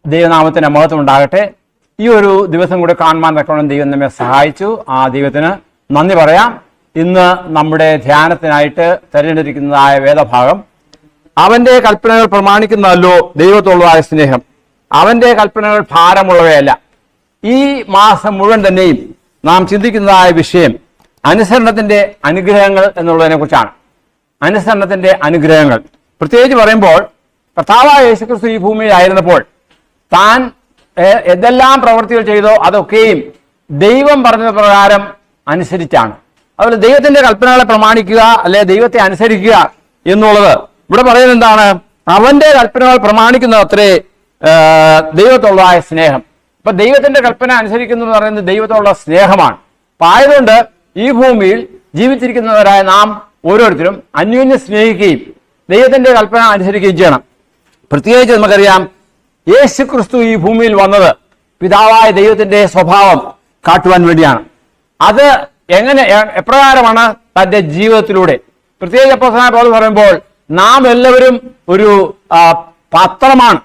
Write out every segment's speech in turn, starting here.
ദൈവനാമത്തിന് മഹത്വം ഉണ്ടാകട്ടെ. ഈ ഒരു ദിവസം കൂടെ കാണുവാൻ തക്കവണ്ണം ദൈവം നമ്മെ സഹായിച്ചു. ആ ദൈവത്തിന് നന്ദി പറയാം. ഇന്ന് നമ്മുടെ ധ്യാനത്തിനായിട്ട് തിരഞ്ഞെടുത്തിരിക്കുന്നതായ വേദഭാഗം, അവന്റെ കൽപ്പനകൾ പ്രമാണിക്കുന്നതല്ലോ ദൈവത്തോടുള്ള സ്നേഹം. അവന്റെ കൽപ്പനകൾ ഭാരമുള്ളവയല്ല. ഈ മാസം മുഴുവൻ തന്നെയും നാം ചിന്തിക്കുന്നതായ വിഷയം അനുസരണത്തിന്റെ അനുഗ്രഹങ്ങൾ എന്നുള്ളതിനെ കുറിച്ചാണ്. അനുസരണത്തിന്റെ അനുഗ്രഹങ്ങൾ പ്രത്യേകിച്ച് പറയുമ്പോൾ, കർത്താവായ യേശുക്രിസ്തു ഈ ഭൂമിയിലായിരുന്നപ്പോൾ താൻ എന്തെല്ലാം പ്രവൃത്തികൾ ചെയ്തോ അതൊക്കെയും ദൈവം പറഞ്ഞ പ്രകാരം അനുസരിച്ചാണ്. അതുപോലെ ദൈവത്തിന്റെ കൽപ്പനകളെ പ്രമാണിക്കുക, അല്ലെ ദൈവത്തെ അനുസരിക്കുക എന്നുള്ളത് ഇവിടെ പറയുന്നത് എന്താണ്? അവന്റെ കൽപ്പനകൾ പ്രമാണിക്കുന്ന അത്രേ ദൈവത്തോടുള്ള സ്നേഹം. അപ്പൊ ദൈവത്തിന്റെ കൽപ്പന അനുസരിക്കുന്നു എന്ന് പറയുന്നത് ദൈവത്തോടുള്ള സ്നേഹമാണ്. അപ്പൊ ആയതുകൊണ്ട് ഈ ഭൂമിയിൽ ജീവിച്ചിരിക്കുന്നവരായ നാം ഓരോരുത്തരും അന്യോന്യം സ്നേഹിക്കുകയും ദൈവത്തിന്റെ കൽപ്പന അനുസരിക്കുകയും ചെയ്യണം. പ്രത്യേകിച്ച് നമുക്കറിയാം, യേശു ക്രിസ്തു ഈ ഭൂമിയിൽ വന്നത് പിതാവായ ദൈവത്തിന്റെ സ്വഭാവം കാട്ടുവാൻ വേണ്ടിയാണ്. അത് എപ്രകാരമാണ്? തന്റെ ജീവിതത്തിലൂടെ. പ്രത്യേകിച്ച് അപ്പോസ്തലനായ പൗലോസ് പറയുമ്പോൾ, നാം എല്ലാവരും ഒരു പത്രമാണ്,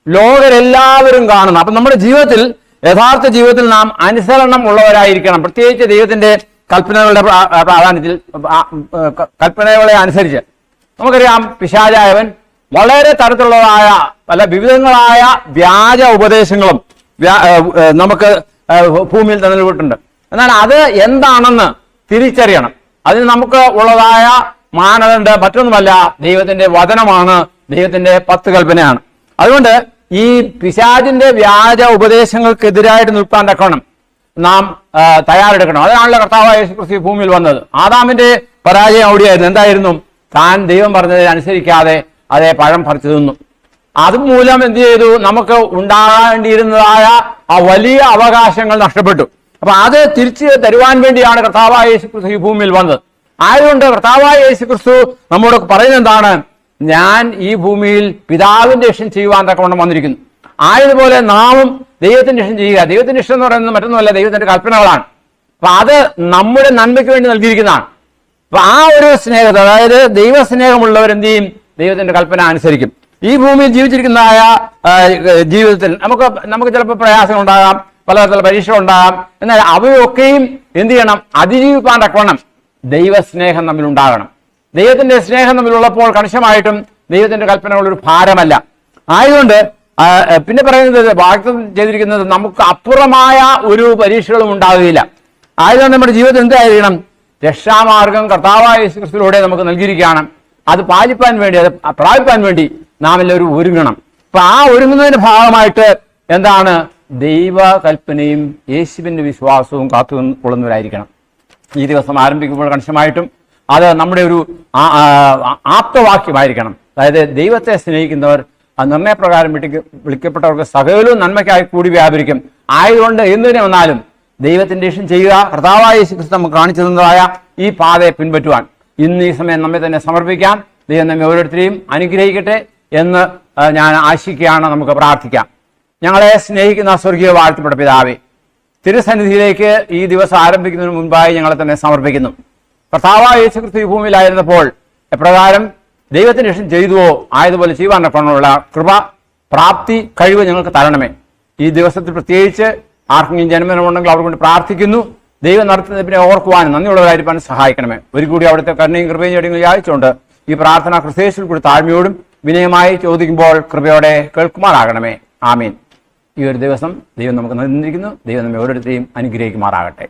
ലോകരെല്ലാവരും കാണുന്നത്. അപ്പൊ നമ്മുടെ ജീവിതത്തിൽ, യഥാർത്ഥ ജീവിതത്തിൽ നാം അനുസരണം ഉള്ളവരായിരിക്കണം. പ്രത്യേകിച്ച് ദൈവത്തിന്റെ കൽപ്പനകളുടെ പ്രാധാന്യത്തിൽ, കൽപ്പനകളെ അനുസരിച്ച്. നമുക്കറിയാം, പിശാചായവൻ വളരെ തരത്തിലുള്ളതായ പല വിവിധങ്ങളായ വ്യാജ ഉപദേശങ്ങളും നമുക്ക് ഭൂമിയിൽ തന്നിട്ടുണ്ട്. എന്നാൽ അത് എന്താണെന്ന് തിരിച്ചറിയണം. അതിന് നമുക്ക് ഉള്ളതായ മാനദണ്ഡം മറ്റൊന്നുമല്ല, ദൈവത്തിന്റെ വചനമാണ്, ദൈവത്തിന്റെ 10 കൽപ്പനയാണ്. അതുകൊണ്ട് ഈ പിശാചിന്റെ വ്യാജ ഉപദേശങ്ങൾക്കെതിരായിട്ട് നിൽക്കാൻ തക്കണം നാം തയ്യാറെടുക്കണം. അതിനാണല്ലോ കർത്താവായ യേശുക്രിസ്തു ഭൂമിയിൽ വന്നത്. ആദാമിന്റെ പരാജയം അവിടെയായിരുന്നു. എന്തായിരുന്നു? താൻ ദൈവം പറഞ്ഞത് അനുസരിക്കാതെ അതേ പഴം പറിച്ചു തിന്നു. അതുമൂലം എന്ത് ചെയ്തു? നമുക്ക് ഉണ്ടാകേണ്ടിയിരുന്നതായ ആ വലിയ അവകാശങ്ങൾ നഷ്ടപ്പെട്ടു. അപ്പൊ അത് തിരിച്ച് തരുവാൻ വേണ്ടിയാണ് കർത്താവായ യേശുക്രിസ്തു ഈ ഭൂമിയിൽ വന്നത്. ആയതുകൊണ്ട് കർത്താവായ യേശുക്രിസ്തു നമ്മോട് പറയുന്നത് എന്താണ്? ഞാൻ ഈ ഭൂമിയിൽ പിതാവിന്റെ ഇഷ്ടം ചെയ്യുവാൻ തക്കവണ്ണം വന്നിരിക്കുന്നു. ആയതുപോലെ നാമും ദൈവത്തിന്റെ ഇഷ്ടം ചെയ്യുക. ദൈവത്തിന്റെ ഇഷ്ടം എന്ന് പറയുന്നത് മറ്റൊന്നുമല്ല, ദൈവത്തിന്റെ കൽപ്പനകളാണ്. അപ്പൊ അത് നമ്മുടെ നന്മയ്ക്ക് വേണ്ടി നൽകിയിരിക്കുന്നതാണ്. അപ്പൊ ആ ഒരു സ്നേഹത്തെ, അതായത് ദൈവസ്നേഹമുള്ളവർ എന്ത് ചെയ്യും? ദൈവത്തിന്റെ കൽപ്പന അനുസരിക്കും. ഈ ഭൂമിയിൽ ജീവിച്ചിരിക്കുന്നതായ ജീവിതത്തിൽ നമുക്ക് ചിലപ്പോൾ പ്രയാസങ്ങൾ ഉണ്ടാകാം, പലതരത്തിലുള്ള പരീക്ഷ ഉണ്ടാകാം. എന്നാൽ അവയൊക്കെയും എന്ത് ചെയ്യണം? അതിജീവിക്കാൻ തക്കവണ്ണം ദൈവസ്നേഹം തമ്മിൽ ഉണ്ടാകണം. ദൈവത്തിന്റെ സ്നേഹം തമ്മിലുള്ളപ്പോൾ കണിശമായിട്ടും ദൈവത്തിന്റെ കൽപ്പനകൾ ഒരു ഭാരമല്ല. ആയതുകൊണ്ട് പിന്നെ പറയുന്നത്, വാഗ്ദത്തം ചെയ്തിരിക്കുന്നത് നമുക്ക് അപ്പുറമായ ഒരു പരീക്ഷകളും ഉണ്ടാകുകയില്ല. ആയതുകൊണ്ട് നമ്മുടെ ജീവിതത്തിൽ എന്തായിരിക്കണം? രക്ഷാമാർഗം കർത്താവായ യേശുക്രിസ്തുവിലൂടെ നമുക്ക് നൽകിയിരിക്കുകയാണ്. അത് പാലിപ്പാൻ വേണ്ടി, അത് പ്രാപിപ്പാൻ വേണ്ടി നാം എല്ലാവരും ഒരുങ്ങണം. അപ്പൊ ആ ഒരുങ്ങുന്നതിന്റെ ഭാഗമായിട്ട് എന്താണ്? ദൈവ കൽപ്പനയും യേശുവിന്റെ വിശ്വാസവും കാത്തുകൊള്ളുന്നവരായിരിക്കണം. ഈ ദിവസം ആരംഭിക്കുമ്പോൾ കണിശമായിട്ടും അത് നമ്മുടെ ഒരു ആപ്തവാക്യമായിരിക്കണം. അതായത് ദൈവത്തെ സ്നേഹിക്കുന്നവർ ആ നിർണയപ്രകാരം വിളിക്കപ്പെട്ടവർക്ക് സകലവും നന്മയ്ക്കായി കൂടി വ്യാപരിക്കും. ആയതുകൊണ്ട് എന്തിനു വന്നാലും ദൈവത്തിന്റെ ഇഷ്ടം ചെയ്യുക, കർത്താവായ യേശുക്രിസ്തു നമുക്ക് കാണിച്ചു തന്നതായ ഈ പാതയെ പിൻപറ്റുവാൻ ഇന്ന് ഈ സമയം നമ്മെ തന്നെ സമർപ്പിക്കാം. ദൈവം നമ്മെ ഓരോരുത്തരെയും അനുഗ്രഹിക്കട്ടെ എന്ന് ഞാൻ ആശിക്കുകയാണ്. നമുക്ക് പ്രാർത്ഥിക്കാം. ഞങ്ങളെ സ്നേഹിക്കുന്ന സ്വർഗീയ വാഴ്ത്തപ്പെട്ട പിതാവേ, തിരുസന്നിധിയിലേക്ക് ഈ ദിവസം ആരംഭിക്കുന്നതിന് മുൻപായി ഞങ്ങളെ തന്നെ സമർപ്പിക്കുന്നു. കർത്താവായ യേശുക്രിസ്തു ഈ ഭൂമിയിലായിരുന്നപ്പോൾ എപ്രകാരം ദൈവത്തിന്റെ ഇഷ്ടം ചെയ്തുവോ ആയതുപോലെ ചെയ്യുവാൻ തക്കവണ്ണമുള്ള കൃപ, പ്രാപ്തി, കഴിവ് ഞങ്ങൾക്ക് തരണമേ. ഈ ദിവസത്തിൽ പ്രത്യേകിച്ച് ആർക്കെങ്കിലും ജന്മദിനമുണ്ടെങ്കിൽ അവർ കൊണ്ട് പ്രാർത്ഥിക്കുന്നു. ദൈവം നടത്തുന്നതിനെ ഓർക്കുവാനും നന്ദിയുള്ളവരായിരിക്കാൻ സഹായിക്കണമേ. ഒരു കൂടി അവിടുത്തെ കരുണയും കൃപയും ചൊടിയും യാചിച്ചുകൊണ്ട് ഈ പ്രാർത്ഥന ക്രിസ്തുയേശുവിൽ കൂടി താഴ്മയോടും വിനയമായി ചോദിക്കുമ്പോൾ കൃപയോടെ കേൾക്കുമാറാകണമേ. ആമീൻ. ഈ ഒരു ദിവസം ദൈവം നമുക്ക് നൽകിയിരിക്കുന്നു. ദൈവം നമ്മെ ഓരോരുത്തരെയും അനുഗ്രഹിക്കുമാറാകട്ടെ.